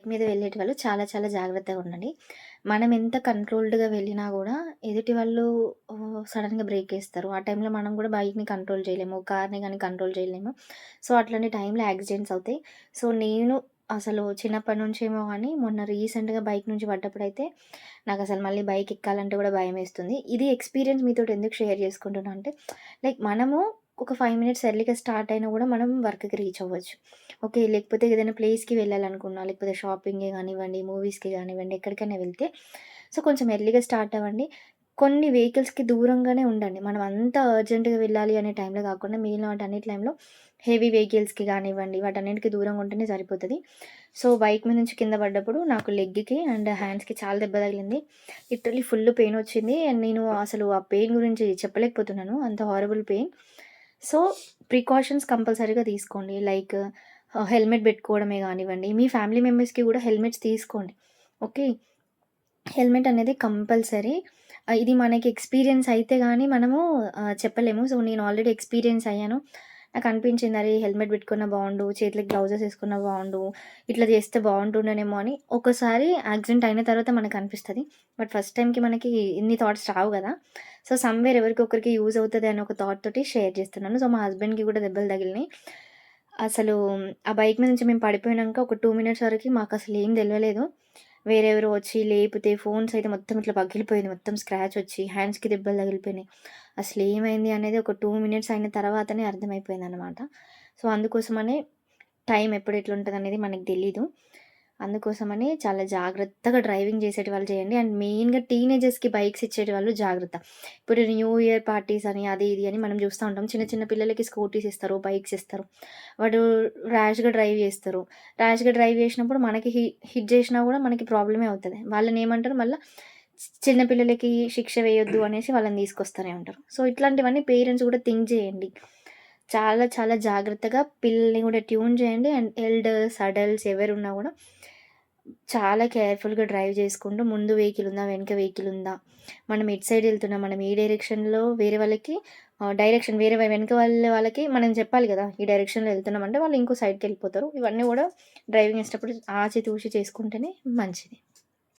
మీద వెళ్ళేటివాళ్ళు చాలా చాలా జాగ్రత్తగా ఉండండి. మనం ఎంత కంట్రోల్డ్‌గా వెళ్ళినా గూడా ఎదుటి వాళ్ళు సడెన్‌గా బ్రేకేస్తారు. ఆ టైంలో మనం గూడా బైక్‌ని కంట్రోల్ చేయలేము. కార్‌ని గానీ కంట్రోల్ చేయలేము. సో, అట్లాంటి టైంలో యాక్సిడెంట్స్ అవుతాయి. సో, నేను అసలు చిన్నప్పటి నుంచేమో గానీ మొన్న రీసెంట్‌గా బైక్ నుంచి పడ్డప్పుడైతే నాకసలు మళ్ళీ బైక్ ఎక్కాలంటే గూడా భయమేస్తుంది. ఇది ఎక్స్‌పీరియన్స్ మీతోటి ఎందుకు షేర్ చేసుకుంటున్నా అంటే లైక్ మనము ఒక 5 మినిట్స్ ఎర్లీగా స్టార్ట్ అయినా గూడా మనం వర్క్‌కి రీచ్ అవ్వచ్చు. ఓకే. లేకపోతే ఏదైనా ప్లేస్‌కి వెళ్ళాలనుకున్నా, లేకపోతే షాపింగే గానివ్వండి, మూవీస్‌కి గానివ్వండి, ఎక్కడికైనా వెళ్తే సో, కొంచెం ఎర్లీగా స్టార్ట్ అవ్వండి. కొన్ని వెహికల్స్‌కి దూరంగానే ఉండండి. మనం అంత అర్జెంట్‌గా వెళ్ళాలి అనే టైంలో గాకుండా మిగిలిన వాటన్నిటి టైంలో హెవీ వెహికల్స్‌కి గానివ్వండి, వాటన్నిటికి దూరంగా ఉంటేనే సరిపోతది. సో, బైక్ మీద నుంచి కింద పడ్డప్పుడు నాకు లెగ్‌కి అండ్ హ్యాండ్స్‌కి చాలా దెబ్బ తగిలింది. Literally full పెయినొచ్చింది. అండ్ నేను అసలు ఆ పెయిన్ గురించి చెప్పలేకపోతున్నాను. అంత హారబుల్ పెయిన్. సో, ప్రికాషన్స్ కంపల్సరీగా తీసుకోండి. లైక్ హెల్మెట్ పెట్టుకోవడమే గానివ్వండి, మీ ఫ్యామిలీ మెంబర్స్‌కి గూడా హెల్మెట్స్ తీసుకోండి. ఓకే. హెల్మెట్ అనేది కంపల్సరీ. ఇది మనకి ఎక్స్‌పీరియన్స్ అయితే గాని మనము చెప్పలేము. సో, నేను ఆల్రెడీ ఎక్స్‌పీరియన్స్ అయ్యాను. నాకనిపించింది అరే! హెల్మెట్ పెట్టుకున్నా బావుండు, చేతులకి గ్లౌజెస్ ఏసుకున్నా బావుండు, ఇట్లా చేస్తే బావుంటుండేనేమో అని ఒకసారి యాక్సిడెంట్ అయిన తర్వాత మనకనిపిస్తది. బట్ ఫస్ట్ టైమ్‌కి మనకి ఇన్ని థాట్స్ రావు గదా! సో, సమ్‌వేర్ ఎవరికొకరికి యూజ్ అవుతది అనే ఒక థాట్ తోటి షేర్ చేస్తున్నాను. సో, మా హస్బెండ్‌కి గూడా దెబ్బలు తగిలినాయి. అసలు ఆ బైక్ మీద నుంచి మేము పడిపోయినంక ఒక 2 మినిట్స్ వరకి మాకసలేం తెలవలేదు. వేరెవరో వచ్చి లేపితే ఫోన్స్ అయితే మొత్తం ఇట్లా పగిలిపోయింది. మొత్తం స్క్రాచ్ వచ్చి హ్యాండ్స్‌కి దెబ్బలు తగిలిపోయినాయి. అసలేమైంది అనేది ఒక 2 మినిట్స్ అయిన తర్వాతనే అర్థమైపోయిందనమాట. సో, అందుకోసమనే టైం ఎప్పుడు ఎట్లుంటదనేది మనకు తెలీదు. అందుకోసమని చాలా జాగ్రత్తగా డ్రైవింగ్ చేసేటి వాళ్ళు చేయండి. అండ్ మెయిన్‌గా టీనేజర్స్‌కి బైక్స్ ఇచ్చేటి వాళ్ళు జాగ్రత్త. ఇప్పుడు న్యూ ఇయర్ పార్టీస్ అని అది ఇది అని మనం చూస్తా ఉంటాం. చిన్న చిన్న పిల్లలకి స్కూటీస్ ఇస్తారు, బైక్స్ ఇస్తారు. వాడు ర్యాష్‌గా డ్రైవ్ చేస్తారు. ర్యాష్‌గా డ్రైవ్ చేసినప్పుడు మనకి హిట్ చేసినా కూడా మనకి ప్రాబ్లమే అవుతది. వాళ్ళనేమంటారు మళ్ళా చిన్న పిల్లలకి శిక్ష వేయొద్దు అనేసి వాళ్ళని తీసుకొస్తూనే ఉంటారు. సో, ఇట్లాంటివన్నీ పేరెంట్స్ కూడా థింక్ చేయండి. చాలా చాలా జాగ్రత్తగా పిల్లల్ని కూడా ట్యూన్ చేయండి. అండ్ ఎల్డర్స్, అడల్ట్స్ ఎవరున్నా కూడా చాలా కేర్‌ఫుల్‌గా డ్రైవ్ చేసుకుంటూ ముందు వెహికల్ ఉందా? వెనక వెహికల్ ఉందా? మనం ఎటు సైడ్ ఎళ్తున్నాం? మనం ఏ డైరెక్షన్‌లో వేరే వాళ్ళకి డైరెక్షన్ వేరే వెనక వాళ్ళకి మనం చెప్పాలి గదా! ఈ డైరెక్షన్‌లో ఎళ్తున్నామంటే వాళ్ళు ఇంకో సైడ్‌కెళ్ళిపోతారు. ఇవన్నీ గూడా డ్రైవింగ్ చేసేటప్పుడు ఆచితూచి చేసుకుంటేనే మంచిది.